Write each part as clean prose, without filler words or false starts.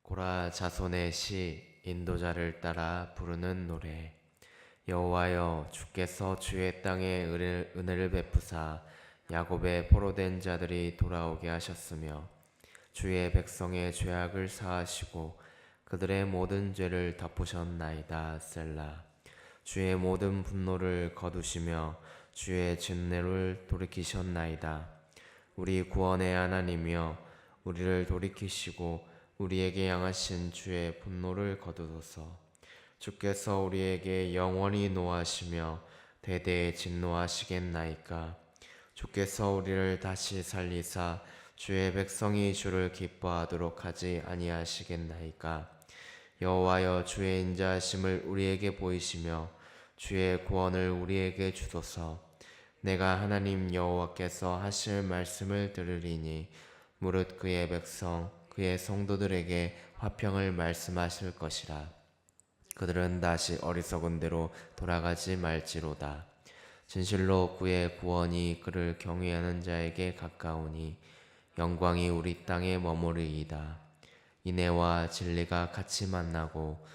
고라 자손의 시 인도자를 따라 부르는 노래. 여호와여, 주께서 주의 땅에 은혜를 베푸사 야곱의 포로된 자들이 돌아오게 하셨으며 주의 백성의 죄악을 사하시고 그들의 모든 죄를 덮으셨나이다. 셀라. 주의 모든 분노를 거두시며 주의 진노를 돌이키셨나이다. 우리 구원의 하나님이여, 우리를 돌이키시고 우리에게 향하신 주의 분노를 거두소서. 주께서 우리에게 영원히 노하시며 대대에 진노하시겠나이까. 주께서 우리를 다시 살리사 주의 백성이 주를 기뻐하도록 하지 아니하시겠나이까. 여호와여, 주의 인자하심을 우리에게 보이시며 주의 구원을 우리에게 주소서. 내가 하나님 여호와께서 하실 말씀을 들으리니 무릇 그의 백성 그의 성도들에게 화평을 말씀하실 것이라. 그들은 다시 어리석은 대로 돌아가지 말지로다. 진실로 그의 구원이 그를 경외하는 자에게 가까우니 영광이 우리 땅에 머무르이다. 인애와 진리가 같이 만나고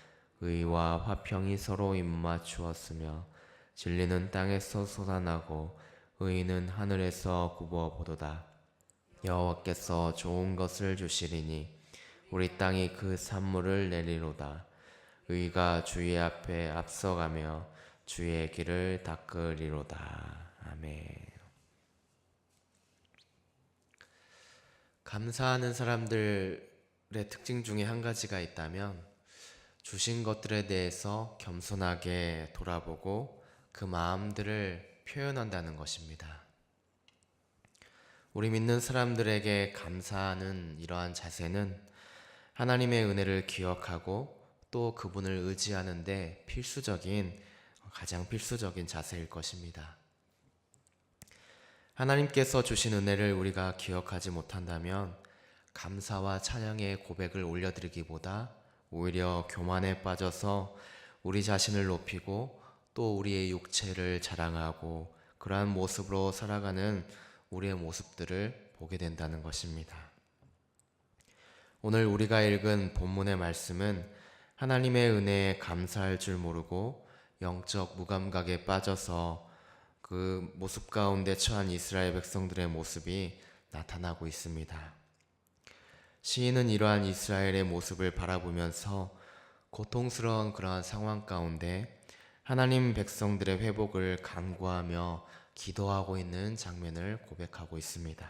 의와 화평이 서로 입맞추었으며 진리는 땅에서 솟아나고 의는 하늘에서 굽어보도다. 여호와께서 좋은 것을 주시리니 우리 땅이 그 산물을 내리로다. 의가 주의 앞에 앞서가며 주의 길을 닦으리로다. 아멘. 감사하는 사람들의 특징 중에 한 가지가 있다면 주신 것들에 대해서 겸손하게 돌아보고 그 마음들을 표현한다는 것입니다. 우리 믿는 사람들에게 감사하는 이러한 자세는 하나님의 은혜를 기억하고 또 그분을 의지하는데 가장 필수적인 자세일 것입니다. 하나님께서 주신 은혜를 우리가 기억하지 못한다면 감사와 찬양의 고백을 올려드리기보다 오히려 교만에 빠져서 우리 자신을 높이고 또 우리의 육체를 자랑하고 그러한 모습으로 살아가는 우리의 모습들을 보게 된다는 것입니다. 오늘 우리가 읽은 본문의 말씀은 하나님의 은혜에 감사할 줄 모르고 영적 무감각에 빠져서 그 모습 가운데 처한 이스라엘 백성들의 모습이 나타나고 있습니다. 시인은 이러한 이스라엘의 모습을 바라보면서 고통스러운 그러한 상황 가운데 하나님 백성들의 회복을 간구하며 기도하고 있는 장면을 고백하고 있습니다.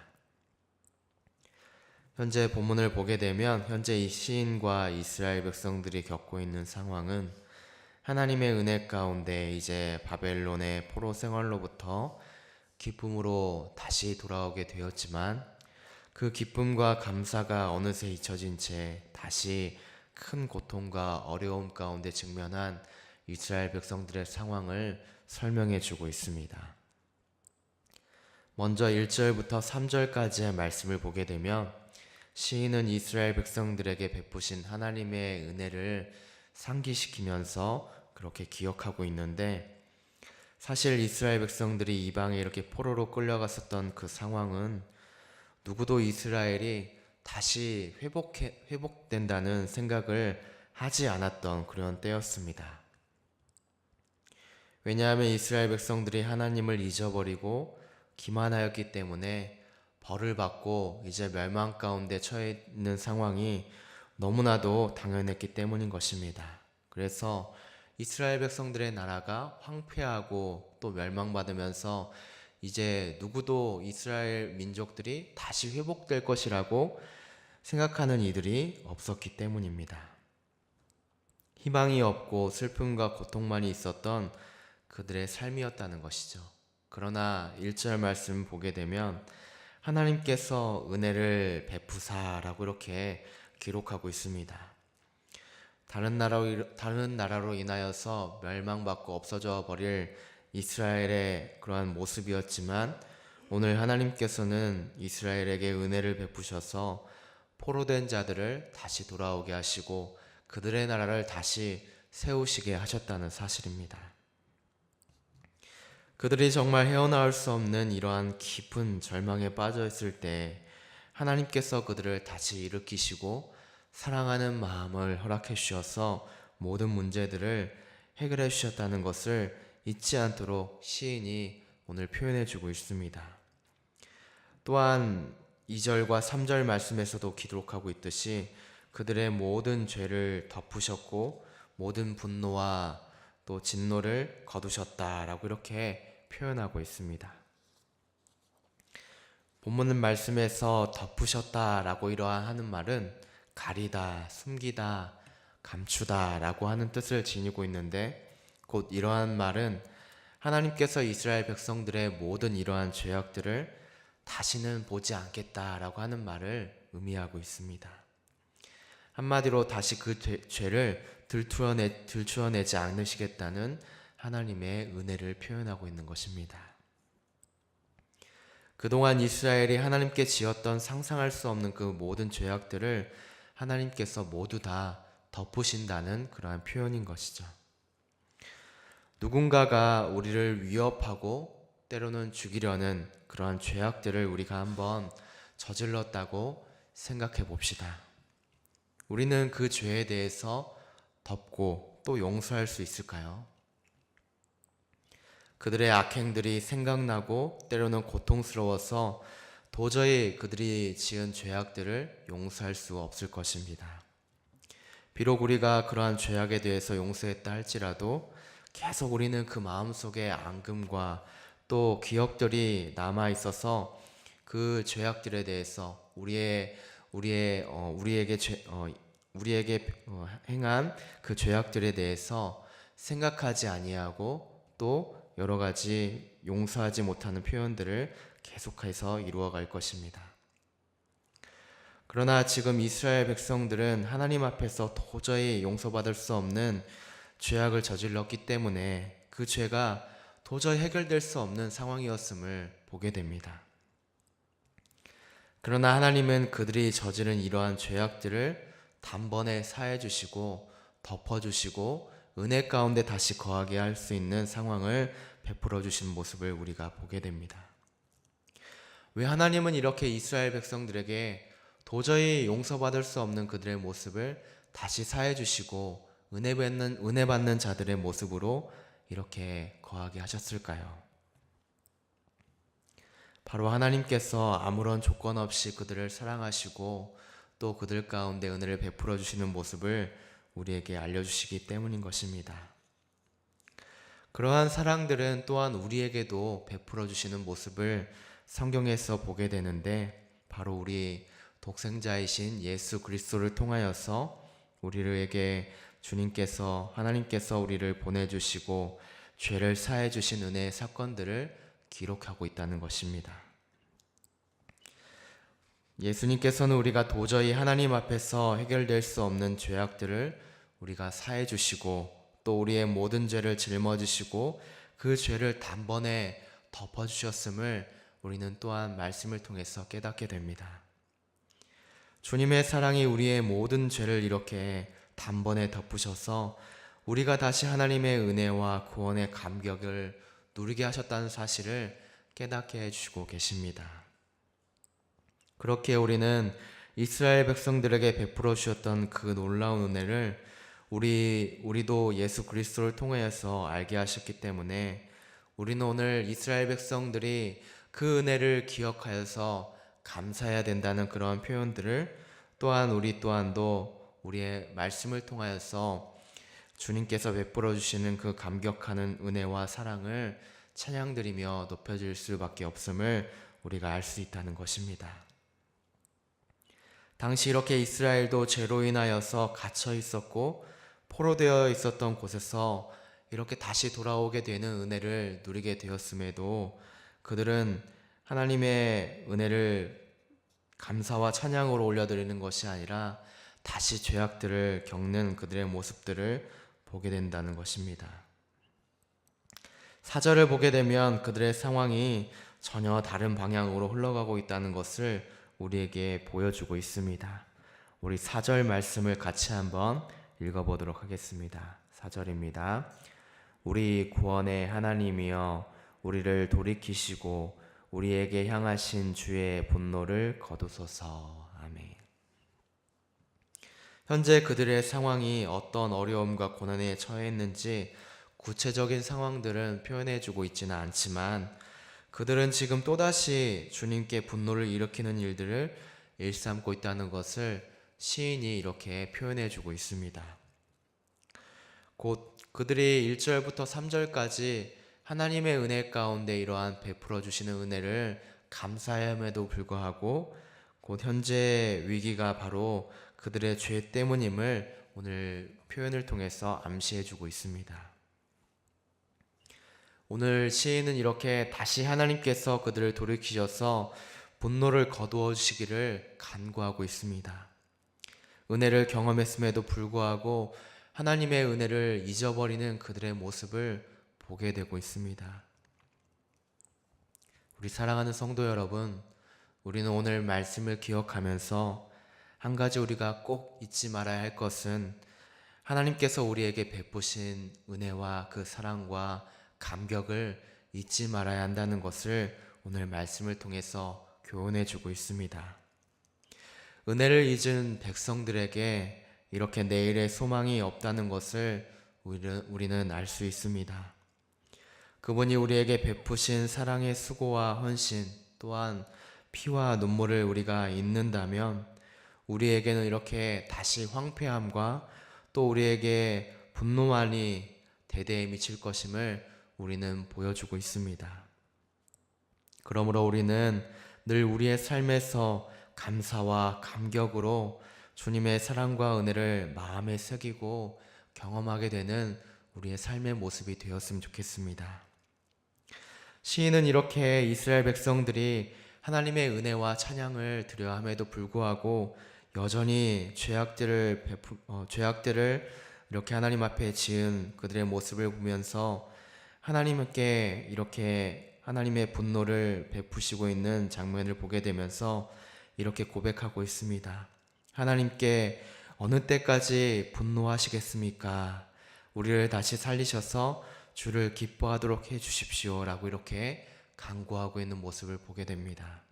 현재 본문을 보게 되면 현재 이 시인과 이스라엘 백성들이 겪고 있는 상황은 하나님의 은혜 가운데 이제 바벨론의 포로 생활로부터 기쁨으로 다시 돌아오게 되었지만 그 기쁨과 감사가 어느새 잊혀진 채 다시 큰 고통과 어려움 가운데 직면한 이스라엘 백성들의 상황을 설명해 주고 있습니다. 먼저 1절부터 3절까지의 말씀을 보게 되면 시인은 이스라엘 백성들에게 베푸신 하나님의 은혜를 상기시키면서 그렇게 기억하고 있는데, 사실 이스라엘 백성들이 이방에 이렇게 포로로 끌려갔었던 그 상황은 누구도 이스라엘이 다시 회복된다는 생각을 하지 않았던 그런 때였습니다. 왜냐하면 이스라엘 백성들이 하나님을 잊어버리고 기만하였기 때문에 벌을 받고 이제 멸망 가운데 처해 있는 상황이 너무나도 당연했기 때문인 것입니다. 그래서 이스라엘 백성들의 나라가 황폐하고 또 멸망받으면서 이제 누구도 이스라엘 민족들이 다시 회복될 것이라고 생각하는 이들이 없었기 때문입니다. 희망이 없고 슬픔과 고통만이 있었던 그들의 삶이었다는 것이죠. 그러나 1절 말씀 보게 되면 하나님께서 은혜를 베푸사라고 이렇게 기록하고 있습니다. 다른 나라로 인하여서 멸망받고 없어져 버릴 이스라엘의 그러한 모습이었지만 오늘 하나님께서는 이스라엘에게 은혜를 베푸셔서 포로된 자들을 다시 돌아오게 하시고 그들의 나라를 다시 세우시게 하셨다는 사실입니다. 그들이 정말 헤어나올 수 없는 이러한 깊은 절망에 빠져 있을 때 하나님께서 그들을 다시 일으키시고 사랑하는 마음을 허락해 주셔서 모든 문제들을 해결해 주셨다는 것을 잊지 않도록 시인이 오늘 표현해 주고 있습니다. 또한 2절과 3절 말씀에서도 기록하고 있듯이 그들의 모든 죄를 덮으셨고 모든 분노와 또 진노를 거두셨다라고 이렇게 표현하고 있습니다. 본문 말씀에서 덮으셨다라고 이러한 하는 말은 가리다, 숨기다, 감추다라고 하는 뜻을 지니고 있는데, 곧 이러한 말은 하나님께서 이스라엘 백성들의 모든 이러한 죄악들을 다시는 보지 않겠다라고 하는 말을 의미하고 있습니다. 한마디로 다시 그 죄를 들추어내지 않으시겠다는 하나님의 은혜를 표현하고 있는 것입니다. 그동안 이스라엘이 하나님께 지었던 상상할 수 없는 그 모든 죄악들을 하나님께서 모두 다 덮으신다는 그러한 표현인 것이죠. 누군가가 우리를 위협하고 때로는 죽이려는 그러한 죄악들을 우리가 한번 저질렀다고 생각해 봅시다. 우리는 그 죄에 대해서 덮고 또 용서할 수 있을까요? 그들의 악행들이 생각나고 때로는 고통스러워서 도저히 그들이 지은 죄악들을 용서할 수 없을 것입니다. 비록 우리가 그러한 죄악에 대해서 용서했다 할지라도 계속 우리는 그 마음속에 앙금과 또 기억들이 남아 있어서 그 죄악들에 대해서 우리에게 행한 그 죄악들에 대해서 생각하지 아니하고 또 여러 가지 용서하지 못하는 표현들을 계속해서 이루어갈 것입니다. 그러나 지금 이스라엘 백성들은 하나님 앞에서 도저히 용서받을 수 없는 죄악을 저질렀기 때문에 그 죄가 도저히 해결될 수 없는 상황이었음을 보게 됩니다. 그러나 하나님은 그들이 저지른 이러한 죄악들을 단번에 사해 주시고 덮어 주시고 은혜 가운데 다시 거하게 할 수 있는 상황을 베풀어 주신 모습을 우리가 보게 됩니다. 왜 하나님은 이렇게 이스라엘 백성들에게 도저히 용서받을 수 없는 그들의 모습을 다시 사해 주시고 은혜 받는 자들의 모습으로 이렇게 거하게 하셨을까요? 바로 하나님께서 아무런 조건 없이 그들을 사랑하시고 또 그들 가운데 은혜를 베풀어 주시는 모습을 우리에게 알려주시기 때문인 것입니다. 그러한 사랑들은 또한 우리에게도 베풀어 주시는 모습을 성경에서 보게 되는데, 바로 우리 독생자이신 예수 그리스도를 통하여서 우리에게 하나님께서 우리를 보내주시고 죄를 사해 주신 은혜의 사건들을 기록하고 있다는 것입니다. 예수님께서는 우리가 도저히 하나님 앞에서 해결될 수 없는 죄악들을 우리가 사해 주시고 또 우리의 모든 죄를 짊어지시고 그 죄를 단번에 덮어 주셨음을 우리는 또한 말씀을 통해서 깨닫게 됩니다. 주님의 사랑이 우리의 모든 죄를 이렇게 단번에 덮으셔서 우리가 다시 하나님의 은혜와 구원의 감격을 누리게 하셨다는 사실을 깨닫게 해주시고 계십니다. 그렇게 우리는 이스라엘 백성들에게 베풀어 주셨던 그 놀라운 은혜를 우리도 예수 그리스도를 통하여서 알게 하셨기 때문에 우리는 오늘 이스라엘 백성들이 그 은혜를 기억하여서 감사해야 된다는 그런 표현들을 또한 우리 또한도 우리의 말씀을 통하여서 주님께서 베풀어 주시는 그 감격하는 은혜와 사랑을 찬양드리며 높여줄 수밖에 없음을 우리가 알 수 있다는 것입니다. 당시 이렇게 이스라엘도 죄로 인하여서 갇혀 있었고 포로되어 있었던 곳에서 이렇게 다시 돌아오게 되는 은혜를 누리게 되었음에도 그들은 하나님의 은혜를 감사와 찬양으로 올려드리는 것이 아니라 다시 죄악들을 겪는 그들의 모습들을 보게 된다는 것입니다. 4절을 보게 되면 그들의 상황이 전혀 다른 방향으로 흘러가고 있다는 것을 우리에게 보여주고 있습니다. 우리 4절 말씀을 같이 한번 읽어보도록 하겠습니다. 4절입니다. 우리 구원의 하나님이여 우리를 돌이키시고 우리에게 향하신 주의 분노를 거두소서. 아멘. 현재 그들의 상황이 어떤 어려움과 고난에 처해 있는지 구체적인 상황들은 표현해주고 있지는 않지만 그들은 지금 또다시 주님께 분노를 일으키는 일들을 일삼고 있다는 것을 시인이 이렇게 표현해주고 있습니다. 곧 그들이 1절부터 3절까지 하나님의 은혜 가운데 이러한 베풀어 주시는 은혜를 감사함에도 불구하고 곧 현재 위기가 바로 그들의 죄 때문임을 오늘 표현을 통해서 암시해 주고 있습니다. 오늘 시인은 이렇게 다시 하나님께서 그들을 돌이키셔서 분노를 거두어 주시기를 간구하고 있습니다. 은혜를 경험했음에도 불구하고 하나님의 은혜를 잊어버리는 그들의 모습을 보게 되고 있습니다. 우리 사랑하는 성도 여러분, 우리는 오늘 말씀을 기억하면서 한 가지 우리가 꼭 잊지 말아야 할 것은 하나님께서 우리에게 베푸신 은혜와 그 사랑과 감격을 잊지 말아야 한다는 것을 오늘 말씀을 통해서 교훈해 주고 있습니다. 은혜를 잊은 백성들에게 이렇게 내일의 소망이 없다는 것을 우리는 알 수 있습니다. 그분이 우리에게 베푸신 사랑의 수고와 헌신 또한 피와 눈물을 우리가 잊는다면 우리에게는 이렇게 다시 황폐함과 또 우리에게 분노만이 대대에 미칠 것임을 우리는 보여주고 있습니다. 그러므로 우리는 늘 우리의 삶에서 감사와 감격으로 주님의 사랑과 은혜를 마음에 새기고 경험하게 되는 우리의 삶의 모습이 되었으면 좋겠습니다. 시인은 이렇게 이스라엘 백성들이 하나님의 은혜와 찬양을 드려 함에도 불구하고 여전히 죄악들을 이렇게 하나님 앞에 지은 그들의 모습을 보면서 하나님께 이렇게 하나님의 분노를 베푸시고 있는 장면을 보게 되면서 이렇게 고백하고 있습니다. 하나님께 어느 때까지 분노하시겠습니까? 우리를 다시 살리셔서 주를 기뻐하도록 해 주십시오 라고 이렇게 간구하고 있는 모습을 보게 됩니다.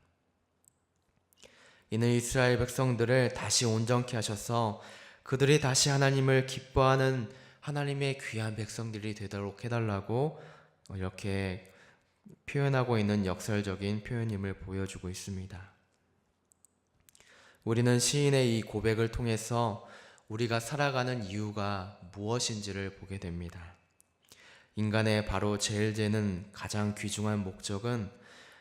이는 이스라엘 백성들을 다시 온전케 하셔서 그들이 다시 하나님을 기뻐하는 하나님의 귀한 백성들이 되도록 해달라고 이렇게 표현하고 있는 역설적인 표현임을 보여주고 있습니다. 우리는 시인의 이 고백을 통해서 우리가 살아가는 이유가 무엇인지를 보게 됩니다. 인간의 바로 제일제는 가장 귀중한 목적은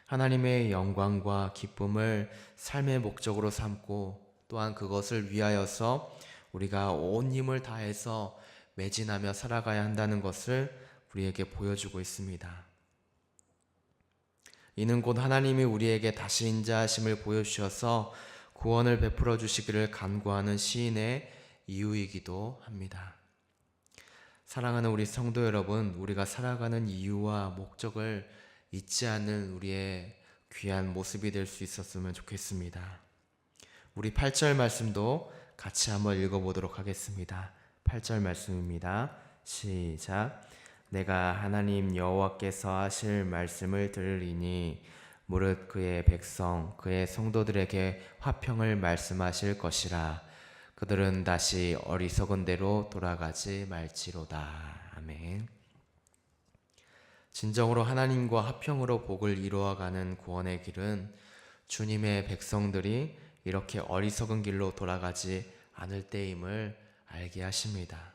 하나님의 영광과 기쁨을 삶의 목적으로 삼고 또한 그것을 위하여서 우리가 온 힘을 다해서 매진하며 살아가야 한다는 것을 우리에게 보여주고 있습니다. 이는 곧 하나님이 우리에게 다시 인자하심을 보여주셔서 구원을 베풀어 주시기를 간구하는 시인의 이유이기도 합니다. 사랑하는 우리 성도 여러분, 우리가 살아가는 이유와 목적을 잊지 않는 우리의 귀한 모습이 될 수 있었으면 좋겠습니다. 우리 8절 말씀도 같이 한번 읽어보도록 하겠습니다. 8절 말씀입니다. 시작. 내가 하나님 여호와께서 하실 말씀을 들으리니 무릇 그의 백성 그의 성도들에게 화평을 말씀하실 것이라. 그들은 다시 어리석은 대로 돌아가지 말지로다. 아멘. 진정으로 하나님과 화평으로 복을 이루어가는 구원의 길은 주님의 백성들이 이렇게 어리석은 길로 돌아가지 않을 때임을 알게 하십니다.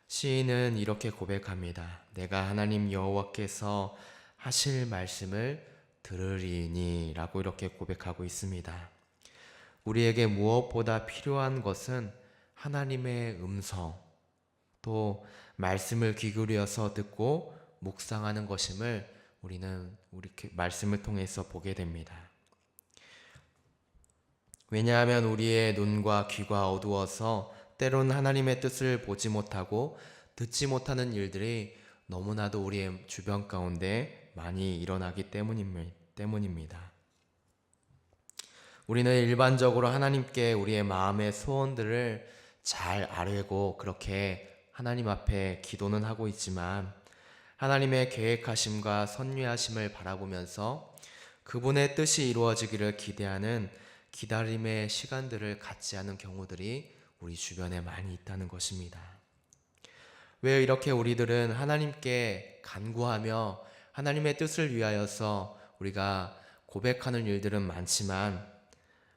시인은 이렇게 고백합니다. 내가 하나님 여호와께서 하실 말씀을 들으리니 라고 이렇게 고백하고 있습니다. 우리에게 무엇보다 필요한 것은 하나님의 음성, 또 말씀을 귀 기울여서 듣고 묵상하는 것임을 우리는 우리 말씀을 통해서 보게 됩니다. 왜냐하면 우리의 눈과 귀가 어두워서 때론 하나님의 뜻을 보지 못하고 듣지 못하는 일들이 너무나도 우리의 주변 가운데 많이 일어나기 때문입니다. 우리는 일반적으로 하나님께 우리의 마음의 소원들을 잘 아뢰고 그렇게 하나님 앞에 기도는 하고 있지만 하나님의 계획하심과 선유하심을 바라보면서 그분의 뜻이 이루어지기를 기대하는 기다림의 시간들을 갖지 않은 경우들이 우리 주변에 많이 있다는 것입니다. 왜 이렇게 우리들은 하나님께 간구하며 하나님의 뜻을 위하여서 우리가 고백하는 일들은 많지만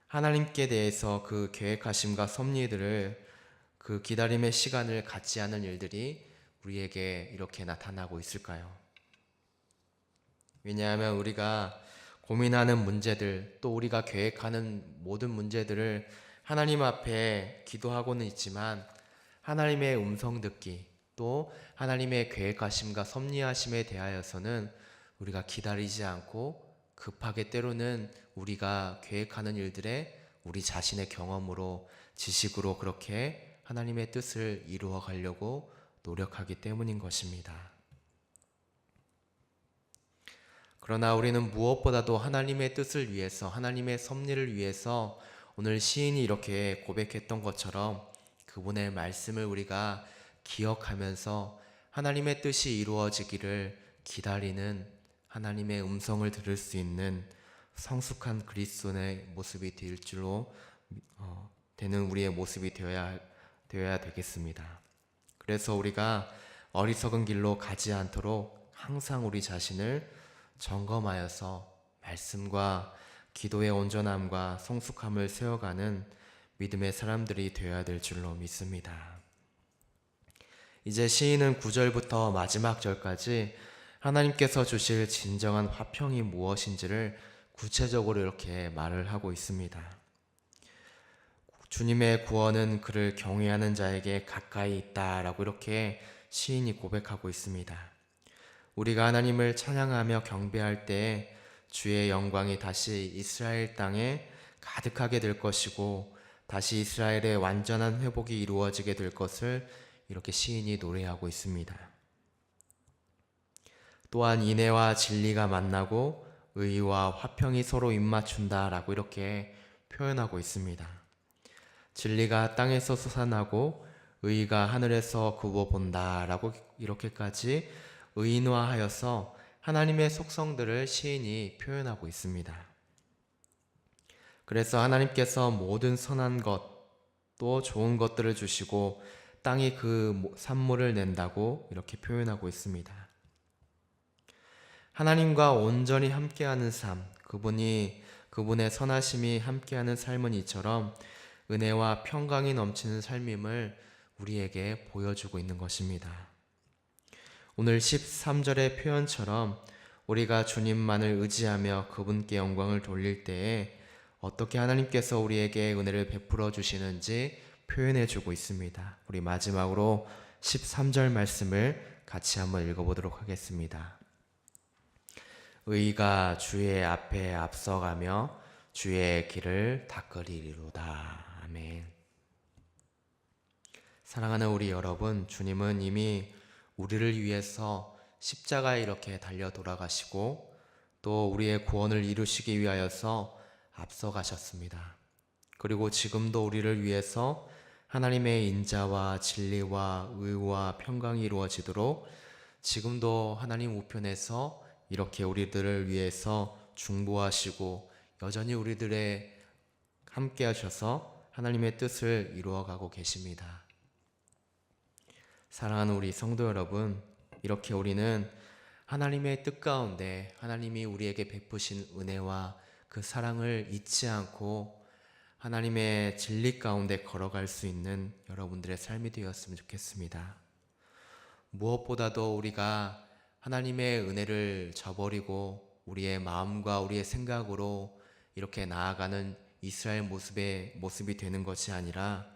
하나님께 대해서 그 계획하심과 섭리들을 그 기다림의 시간을 갖지 않은 일들이 우리에게 이렇게 나타나고 있을까요? 왜냐하면 우리가 고민하는 문제들, 또 우리가 계획하는 모든 문제들을 하나님 앞에 기도하고는 있지만 하나님의 음성 듣기, 또 하나님의 계획하심과 섭리하심에 대하여서는 우리가 기다리지 않고 급하게 때로는 우리가 계획하는 일들에 우리 자신의 경험으로, 지식으로 그렇게 하나님의 뜻을 이루어 가려고 노력하기 때문인 것입니다. 그러나 우리는 무엇보다도 하나님의 뜻을 위해서, 하나님의 섭리를 위해서 오늘 시인이 이렇게 고백했던 것처럼 그분의 말씀을 우리가 기억하면서 하나님의 뜻이 이루어지기를 기다리는 하나님의 음성을 들을 수 있는 성숙한 그리스도의 모습이 될 줄로 되는 우리의 모습이 되어야 되겠습니다. 그래서 우리가 어리석은 길로 가지 않도록 항상 우리 자신을 점검하여서 말씀과 기도의 온전함과 성숙함을 세워가는 믿음의 사람들이 되어야 될 줄로 믿습니다. 이제 시인은 9절부터 마지막 절까지 하나님께서 주실 진정한 화평이 무엇인지를 구체적으로 이렇게 말을 하고 있습니다. 주님의 구원은 그를 경외하는 자에게 가까이 있다라고 이렇게 시인이 고백하고 있습니다. 우리가 하나님을 찬양하며 경배할 때 주의 영광이 다시 이스라엘 땅에 가득하게 될 것이고 다시 이스라엘의 완전한 회복이 이루어지게 될 것을 이렇게 시인이 노래하고 있습니다. 또한 인애와 진리가 만나고 의와 화평이 서로 입맞춘다라고 이렇게 표현하고 있습니다. 진리가 땅에서 솟아나고 의가 하늘에서 굽어본다라고 이렇게까지 의인화하여서 하나님의 속성들을 시인이 표현하고 있습니다. 그래서 하나님께서 모든 선한 것, 또 좋은 것들을 주시고 땅이 그 산물을 낸다고 이렇게 표현하고 있습니다. 하나님과 온전히 함께하는 삶, 그분의 선하심이 함께하는 삶은 이처럼 은혜와 평강이 넘치는 삶임을 우리에게 보여주고 있는 것입니다. 오늘 13절의 표현처럼 우리가 주님만을 의지하며 그분께 영광을 돌릴 때에 어떻게 하나님께서 우리에게 은혜를 베풀어 주시는지 표현해 주고 있습니다. 우리 마지막으로 13절 말씀을 같이 한번 읽어보도록 하겠습니다. 의가 주의 앞에 앞서가며 주의 길을 닦으리로다. 아멘. 사랑하는 우리 여러분, 주님은 이미 우리를 위해서 십자가에 이렇게 달려 돌아가시고 또 우리의 구원을 이루시기 위하여서 앞서가셨습니다. 그리고 지금도 우리를 위해서 하나님의 인자와 진리와 의와 평강이 이루어지도록 지금도 하나님 우편에서 이렇게 우리들을 위해서 중보하시고 여전히 우리들의 함께 하셔서 하나님의 뜻을 이루어가고 계십니다. 사랑하는 우리 성도 여러분, 이렇게 우리는 하나님의 뜻 가운데 하나님이 우리에게 베푸신 은혜와 그 사랑을 잊지 않고 하나님의 진리 가운데 걸어갈 수 있는 여러분들의 삶이 되었으면 좋겠습니다. 무엇보다도 우리가 하나님의 은혜를 저버리고 우리의 마음과 우리의 생각으로 이렇게 나아가는 이스라엘 모습이 되는 것이 아니라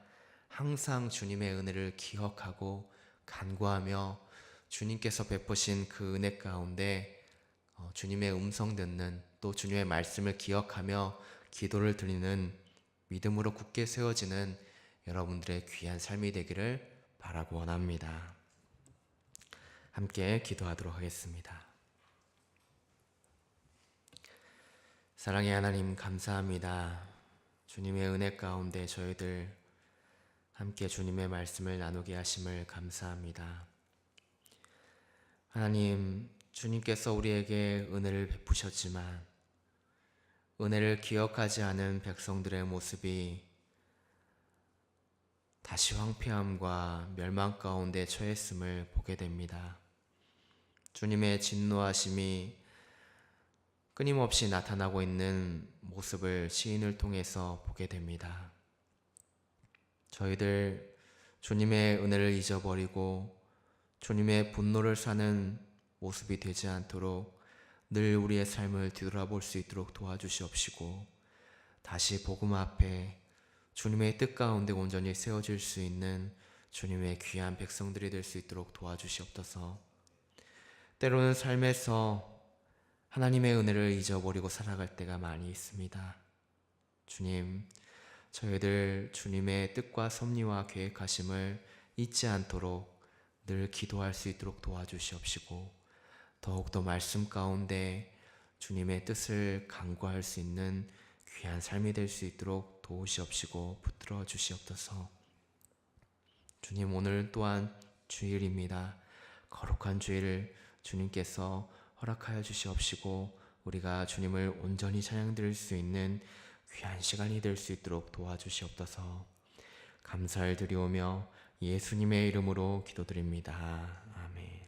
항상 주님의 은혜를 기억하고 간구하며 주님께서 베푸신 그 은혜 가운데 주님의 음성 듣는, 또 주님의 말씀을 기억하며 기도를 드리는 믿음으로 굳게 세워지는 여러분들의 귀한 삶이 되기를 바라고 원합니다. 함께 기도하도록 하겠습니다. 사랑의 하나님, 감사합니다. 주님의 은혜 가운데 저희들 함께 주님의 말씀을 나누게 하심을 감사합니다. 하나님, 주님께서 우리에게 은혜를 베푸셨지만 은혜를 기억하지 않은 백성들의 모습이 다시 황폐함과 멸망 가운데 처했음을 보게 됩니다. 주님의 진노하심이 끊임없이 나타나고 있는 모습을 시인을 통해서 보게 됩니다. 저희들 주님의 은혜를 잊어버리고 주님의 분노를 사는 모습이 되지 않도록 늘 우리의 삶을 뒤돌아볼 수 있도록 도와주시옵시고, 다시 복음 앞에 주님의 뜻 가운데 온전히 세워질 수 있는 주님의 귀한 백성들이 될 수 있도록 도와주시옵소서. 때로는 삶에서 하나님의 은혜를 잊어버리고 살아갈 때가 많이 있습니다. 주님, 저희들 주님의 뜻과 섭리와 계획하심을 잊지 않도록 늘 기도할 수 있도록 도와주시옵시고, 더욱더 말씀 가운데 주님의 뜻을 간구할 수 있는 귀한 삶이 될 수 있도록 도우시옵시고 붙들어 주시옵소서. 주님, 오늘 또한 주일입니다. 거룩한 주일을 주님께서 허락하여 주시옵시고, 우리가 주님을 온전히 찬양드릴 수 있는 귀한 시간이 될 수 있도록 도와주시옵소서. 감사를 드리오며 예수님의 이름으로 기도드립니다. 아멘.